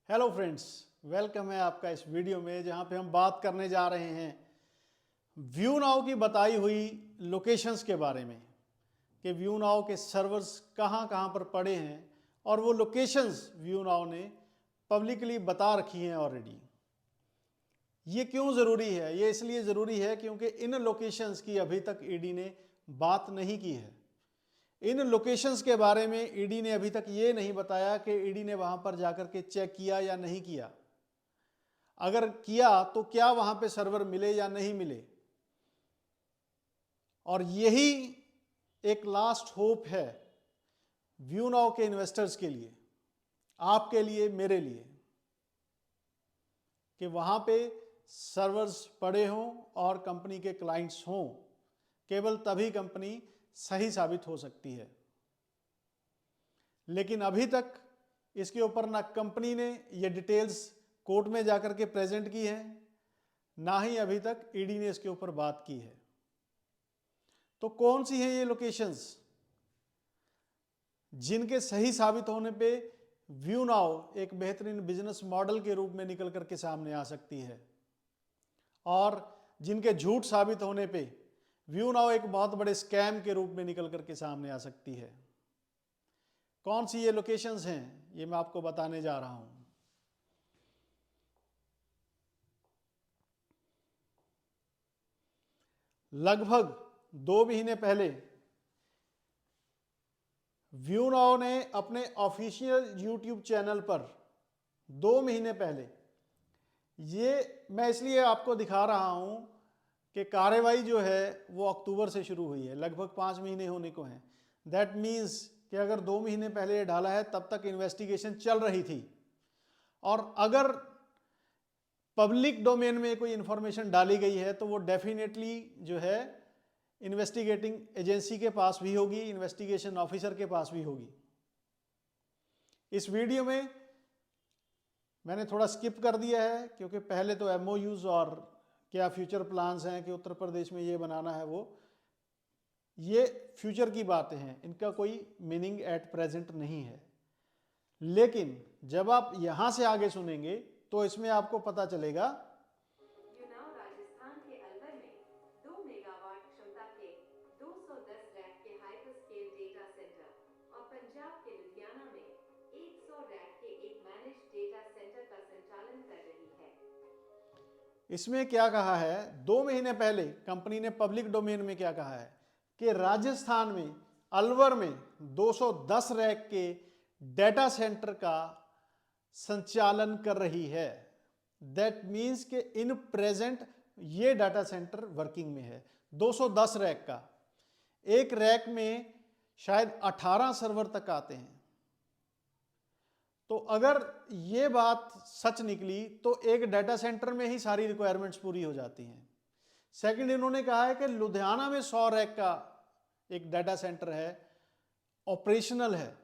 Hello friends, welcome है आपका इस वीडियो में जहां पे हम बात करने जा रहे हैं व्यू नाउ की बताई हुई लोकेशंस के बारे में कि व्यू नाउ के सर्वर्स कहां कहां पर पड़े हैं और वो लोकेशंस व्यू नाउ ने पब्लिकली बता रखी हैं ऑलरेडी। ये क्यों ज़रूरी है? ये इसलिए ज़रूरी है क्योंकि इन लोकेशंस की अभी तक ईडी ने बात नहीं की है। इन लोकेशंस के बारे में ईडी ने अभी तक ये नहीं बताया कि ईडी ने वहां पर जाकर के चेक किया या नहीं किया। अगर किया तो क्या वहां पे सर्वर मिले या नहीं मिले। और यही एक लास्ट होप है व्यू नाउ के इन्वेस्टर्स के लिए, आपके लिए, मेरे लिए, कि वहां पे सर्वर्स पड़े हों और कंपनी के क्लाइंट्स हों। केवल तभी कंपनी सही साबित हो सकती है। लेकिन अभी तक इसके ऊपर ना कंपनी ने ये डिटेल्स कोर्ट में जाकर के प्रेजेंट की है, ना ही अभी तक ईडी ने इसके ऊपर बात की है। तो कौन सी हैं ये लोकेशंस जिनके सही साबित होने पे व्यू नाउ एक बेहतरीन बिजनेस मॉडल के रूप में निकल करके सामने आ सकती है, और जिनके झूठ साबित होने पे व्यू नाउ एक बहुत बड़े स्कैम के रूप में निकल करके सामने आ सकती है। कौन सी ये लोकेशंस हैं, ये मैं आपको बताने जा रहा हूं। लगभग 2 महीने पहले व्यू नाउ ने अपने ऑफिशियल यूट्यूब चैनल पर 2 महीने पहले, ये मैं इसलिए आपको दिखा रहा हूं कि कार्रवाई जो है वो अक्टूबर से शुरू हुई है, लगभग 5 महीने होने को हैं। दैट मीन्स कि अगर 2 महीने पहले ये डाला है तब तक इन्वेस्टिगेशन चल रही थी, और अगर पब्लिक डोमेन में कोई इंफॉर्मेशन डाली गई है तो वो डेफिनेटली जो है इन्वेस्टिगेटिंग एजेंसी के पास भी होगी, इन्वेस्टिगेशन ऑफिसर के पास भी होगी। इस वीडियो में मैंने थोड़ा स्किप कर दिया है क्योंकि पहले तो एमओयूज और क्या फ्यूचर प्लान्स हैं कि उत्तर प्रदेश में ये बनाना है, वो ये फ्यूचर की बातें हैं, इनका कोई मीनिंग एट प्रेजेंट नहीं है। लेकिन जब आप यहां से आगे सुनेंगे तो इसमें आपको पता चलेगा। यूनाव राजस्थान के अलवर में 2 मेगावाट क्षमता के 210 रैक के हाइपर स्केल डेटा सेंटर और पंजाब के लुधियाना में 100 रैक के एक मैनेज डेटा सेंटर का संचालन कर रही है। इसमें क्या कहा है, 2 महीने पहले कंपनी ने पब्लिक डोमेन में क्या कहा है कि राजस्थान में अलवर में 210 रैक के डेटा सेंटर का संचालन कर रही है। दैट मीन्स कि इन प्रेजेंट ये डाटा सेंटर वर्किंग में है। 210 रैक का, एक रैक में शायद 18 सर्वर तक आते हैं। तो अगर ये बात सच निकली तो एक डाटा सेंटर में ही सारी रिक्वायरमेंट्स पूरी हो जाती हैं। सेकंड, इन्होंने कहा है कि लुधियाना में 100 रैक का एक डाटा सेंटर है, ऑपरेशनल है,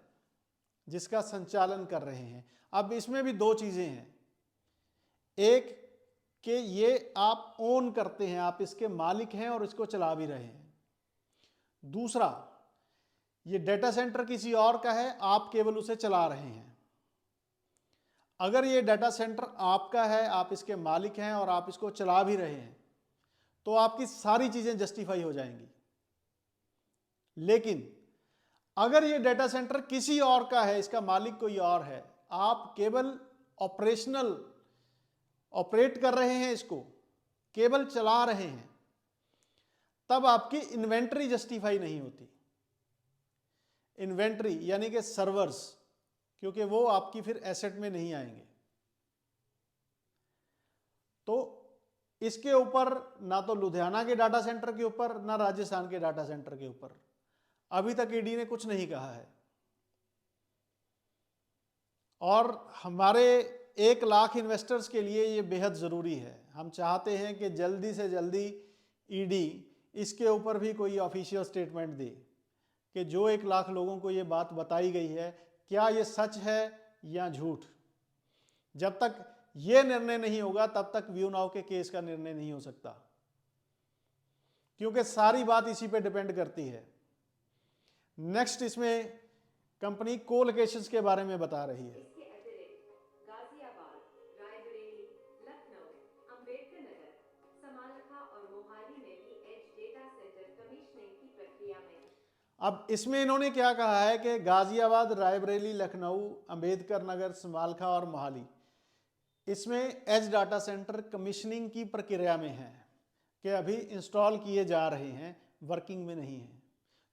जिसका संचालन कर रहे हैं। अब इसमें भी 2 चीजें हैं। एक कि ये आप ओन करते हैं, आप इसके मालिक हैं और इसको चला भी रहे हैं। दूसरा, ये डाटा सेंटर किसी और का है, आप केवल उसे चला रहे हैं। अगर ये डाटा सेंटर आपका है, आप इसके मालिक हैं और आप इसको चला भी रहे हैं, तो आपकी सारी चीजें जस्टिफाई हो जाएंगी। लेकिन अगर ये डाटा सेंटर किसी और का है, इसका मालिक कोई और है, आप केवल ऑपरेशनल ऑपरेट कर रहे हैं, इसको केवल चला रहे हैं, तब आपकी इन्वेंट्री जस्टिफाई नहीं होती। इन्वेंट्री यानी कि सर्वर्स, क्योंकि वो आपकी फिर एसेट में नहीं आएंगे। तो इसके ऊपर ना तो लुधियाना के डाटा सेंटर के ऊपर, ना राजस्थान के डाटा सेंटर के ऊपर अभी तक ईडी ने कुछ नहीं कहा है। और हमारे 1 लाख इन्वेस्टर्स के लिए ये बेहद ज़रूरी है। हम चाहते हैं कि जल्दी से जल्दी ईडी इसके ऊपर भी कोई ऑफिशियल स्टेटमेंट दे कि जो 1 लाख लोगों को ये बात बताई गई है, क्या ये सच है या झूठ। जब तक ये निर्णय नहीं होगा तब तक व्यू नाउ के केस का निर्णय नहीं हो सकता, क्योंकि सारी बात इसी पे डिपेंड करती है। नेक्स्ट, इसमें कंपनी कोलोकेशंस के बारे में बता रही है। इसके अतिरिक्त गाजियाबाद अब इसमें इन्होंने क्या कहा है कि गाजियाबाद, रायबरेली, लखनऊ, अंबेडकर नगर, समालखा और मोहाली, इसमें एज डाटा सेंटर कमीशनिंग की प्रक्रिया में है कि अभी इंस्टॉल किए जा रहे हैं, वर्किंग में नहीं है।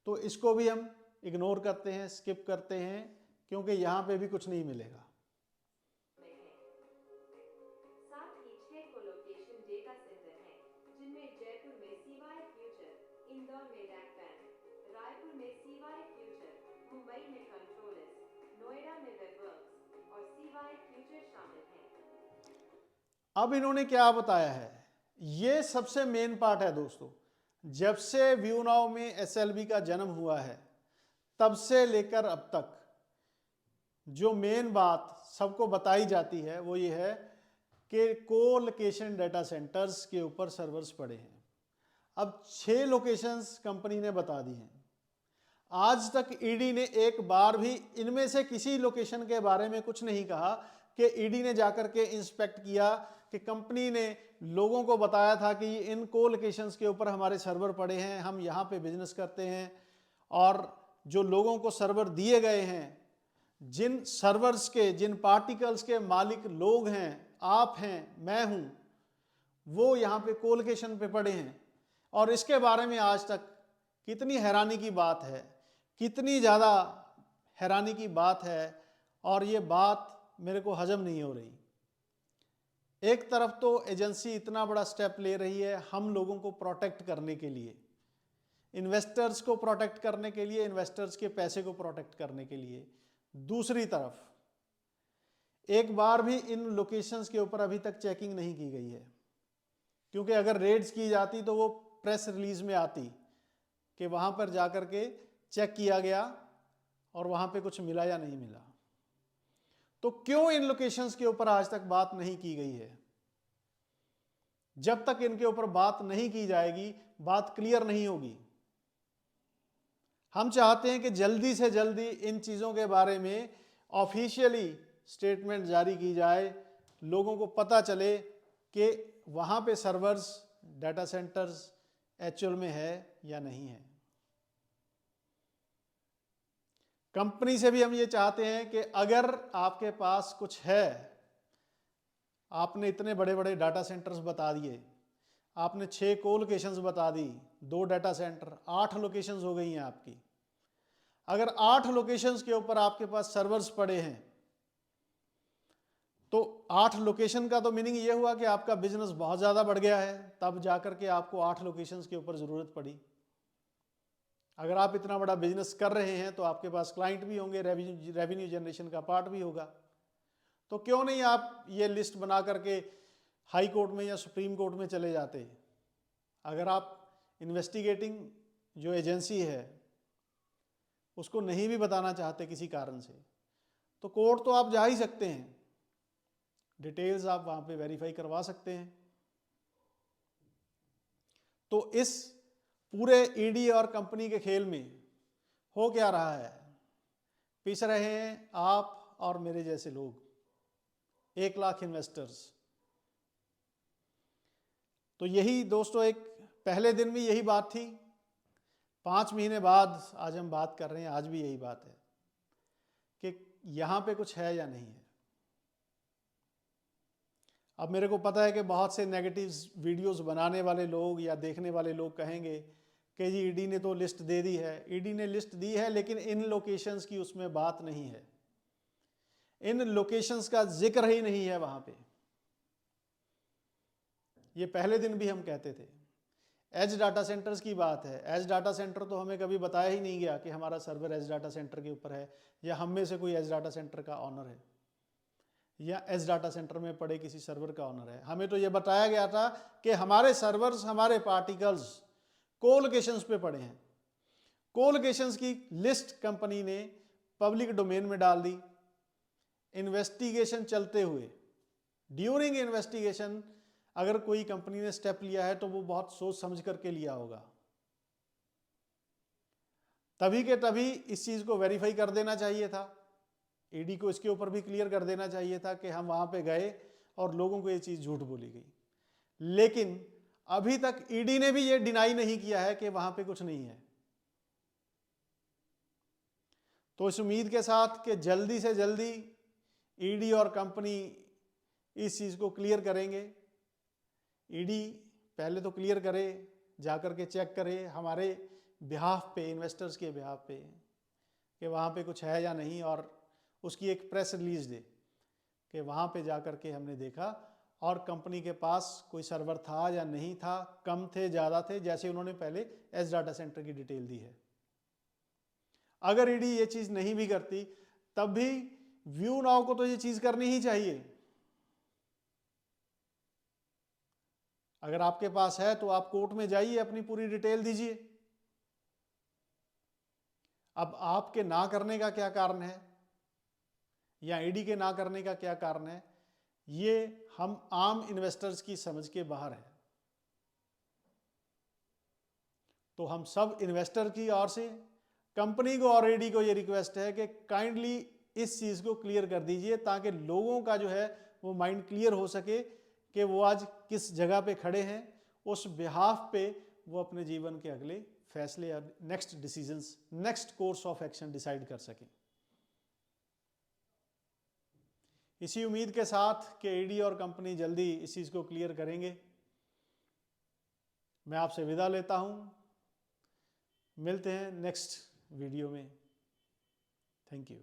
तो इसको भी हम इग्नोर करते हैं, स्किप करते हैं, क्योंकि यहाँ पे भी कुछ नहीं मिलेगा। में है। साथ ही 6 कोलोकेशन डेटा सेंटर हैं, जिनमें जयपुर में सीवाई फ्यूचर, इंदौर में रैकपैन, रायपुर में सीवाई फ्यूचर, मुंबई में कंट्रोलर्स, नोएडा में वेबवर्क्स और सीवाई फ्यूचर शामिल हैं। अब इन्होंने क्या बताया है, ये सबसे मेन पार्ट है दोस्तों। जब से व्यू नाउ में एसएलवी का जन्म हुआ है, तब से लेकर अब तक जो मेन बात सबको बताई जाती है वो ये है कि को-लोकेशन डाटा सेंटर्स के ऊपर सर्वर्स पड़े हैं। अब 6 लोकेशंस कंपनी ने बता दी हैं। आज तक ईडी ने एक बार भी इनमें से किसी लोकेशन के बारे में कुछ नहीं कहा कि ईडी ने जाकर के इंस्पेक्ट किया कि कंपनी ने लोगों को बताया था कि इन को-लोकेशंस के ऊपर हमारे सर्वर पड़े हैं, हम यहाँ पे बिजनेस करते हैं, और जो लोगों को सर्वर दिए गए हैं, जिन सर्वर्स के, जिन पार्टिकल्स के मालिक लोग हैं, आप हैं, मैं हूं, वो यहाँ पे को-लोकेशन पे पड़े हैं। और इसके बारे में आज तक कितनी हैरानी की बात है, कितनी ज़्यादा हैरानी की बात है, और ये बात मेरे को हजम नहीं हो रही। एक तरफ तो एजेंसी इतना बड़ा स्टेप ले रही है हम लोगों को प्रोटेक्ट करने के लिए, इन्वेस्टर्स को प्रोटेक्ट करने के लिए, इन्वेस्टर्स के पैसे को प्रोटेक्ट करने के लिए। दूसरी तरफ एक बार भी इन लोकेशंस के ऊपर अभी तक चेकिंग नहीं की गई है, क्योंकि अगर रेड्स की जाती तो वो प्रेस रिलीज में आती कि वहाँ पर जाकर के चेक किया गया और वहाँ पे कुछ मिला या नहीं मिला। तो क्यों इन लोकेशंस के ऊपर आज तक बात नहीं की गई है? जब तक इनके ऊपर बात नहीं की जाएगी, बात क्लियर नहीं होगी। हम चाहते हैं कि जल्दी से जल्दी इन चीज़ों के बारे में ऑफिशियली स्टेटमेंट जारी की जाए, लोगों को पता चले कि वहाँ पे सर्वर्स, डाटा सेंटर्स एक्चुअल में है या नहीं है। कंपनी से भी हम ये चाहते हैं कि अगर आपके पास कुछ है, आपने इतने बड़े बड़े डाटा सेंटर्स बता दिए, आपने 6 को-लोकेशंस बता दी, 2 डाटा सेंटर, 8 लोकेशंस हो गई हैं आपकी। अगर 8 लोकेशंस के ऊपर आपके पास सर्वर्स पड़े हैं, तो 8 लोकेशन का तो मीनिंग ये हुआ कि आपका बिजनेस बहुत ज़्यादा बढ़ गया है, तब जाकर के आपको 8 लोकेशंस के ऊपर ज़रूरत पड़ी। अगर आप इतना बड़ा बिजनेस कर रहे हैं तो आपके पास क्लाइंट भी होंगे, रेवेन्यू जनरेशन का पार्ट भी होगा। तो क्यों नहीं आप ये लिस्ट बना करके हाई कोर्ट में या सुप्रीम कोर्ट में चले जाते? अगर आप इन्वेस्टिगेटिंग जो एजेंसी है उसको नहीं भी बताना चाहते किसी कारण से, तो कोर्ट तो आप जा ही सकते हैं, डिटेल्स आप वहाँ पे वेरीफाई करवा सकते हैं। तो इस पूरे ईडी और कंपनी के खेल में हो क्या रहा है? पिस रहे हैं आप और मेरे जैसे लोग, 1 लाख इन्वेस्टर्स। तो यही दोस्तों, एक पहले दिन भी यही बात थी, 5 महीने बाद आज हम बात कर रहे हैं, आज भी यही बात है कि यहाँ पे कुछ है या नहीं है। अब मेरे को पता है कि बहुत से नेगेटिव वीडियोस बनाने वाले लोग या देखने वाले लोग कहेंगे कि जी ईडी ने तो लिस्ट दे दी है। ईडी ने लिस्ट दी है, लेकिन इन लोकेशंस की उसमें बात नहीं है, इन लोकेशंस का जिक्र ही नहीं है वहाँ पे। ये पहले दिन भी हम कहते थे। एज डाटा सेंटर्स की बात है, एज डाटा सेंटर तो हमें कभी बताया ही नहीं गया कि हमारा सर्वर एज डाटा सेंटर के ऊपर है, या हम में से कोई एज डाटा सेंटर का ऑनर है, या एज डाटा सेंटर में पड़े किसी सर्वर का ऑनर है। हमें तो ये बताया गया था कि हमारे सर्वर्स, हमारे पार्टिकल्स को-लोकेशंस पे पड़े हैं। को-लोकेशंस की लिस्ट कंपनी ने पब्लिक डोमेन में डाल दी। इन्वेस्टिगेशन चलते हुए, ड्यूरिंग इन्वेस्टिगेशन अगर कोई कंपनी ने स्टेप लिया है तो वो बहुत सोच समझ करके लिया होगा, तभी के तभी इस चीज़ को वेरीफाई कर देना चाहिए था। ईडी को इसके ऊपर भी क्लियर कर देना चाहिए था कि हम वहाँ पे गए और लोगों को ये चीज़ झूठ बोली गई। लेकिन अभी तक ईडी ने भी ये डिनाई नहीं किया है कि वहाँ पे कुछ नहीं है। तो इस उम्मीद के साथ कि जल्दी से जल्दी ईडी और कंपनी इस चीज़ को क्लियर करेंगे। ईडी पहले तो क्लियर करे, जाकर के चेक करे हमारे बिहाफ पे, इन्वेस्टर्स के बिहाफ पे, कि वहाँ पे कुछ है या नहीं, और उसकी एक प्रेस रिलीज दे कि वहाँ पे जाकर के हमने देखा और कंपनी के पास कोई सर्वर था या नहीं था, कम थे ज़्यादा थे, जैसे उन्होंने पहले एज डाटा सेंटर की डिटेल दी है। अगर ईडी ये चीज़ नहीं भी करती तब भी व्यू नाउ को तो ये चीज़ करनी ही चाहिए। अगर आपके पास है तो आप कोर्ट में जाइए, अपनी पूरी डिटेल दीजिए। अब आपके ना करने का क्या कारण है या ईडी के ना करने का क्या कारण है, ये हम आम इन्वेस्टर्स की समझ के बाहर है। तो हम सब इन्वेस्टर की ओर से कंपनी को और ईडी को ये रिक्वेस्ट है कि काइंडली इस चीज़ को क्लियर कर दीजिए, ताकि लोगों का जो है वो माइंड क्लियर हो सके कि वो आज किस जगह पे खड़े हैं, उस बिहाफ पे वो अपने जीवन के अगले फैसले या next decisions, next course of action decide कर सकें। इसी उम्मीद के साथ कि ईडी और कंपनी जल्दी इस चीज़ को क्लियर करेंगे, मैं आपसे विदा लेता हूं। मिलते हैं नेक्स्ट वीडियो में। Thank you.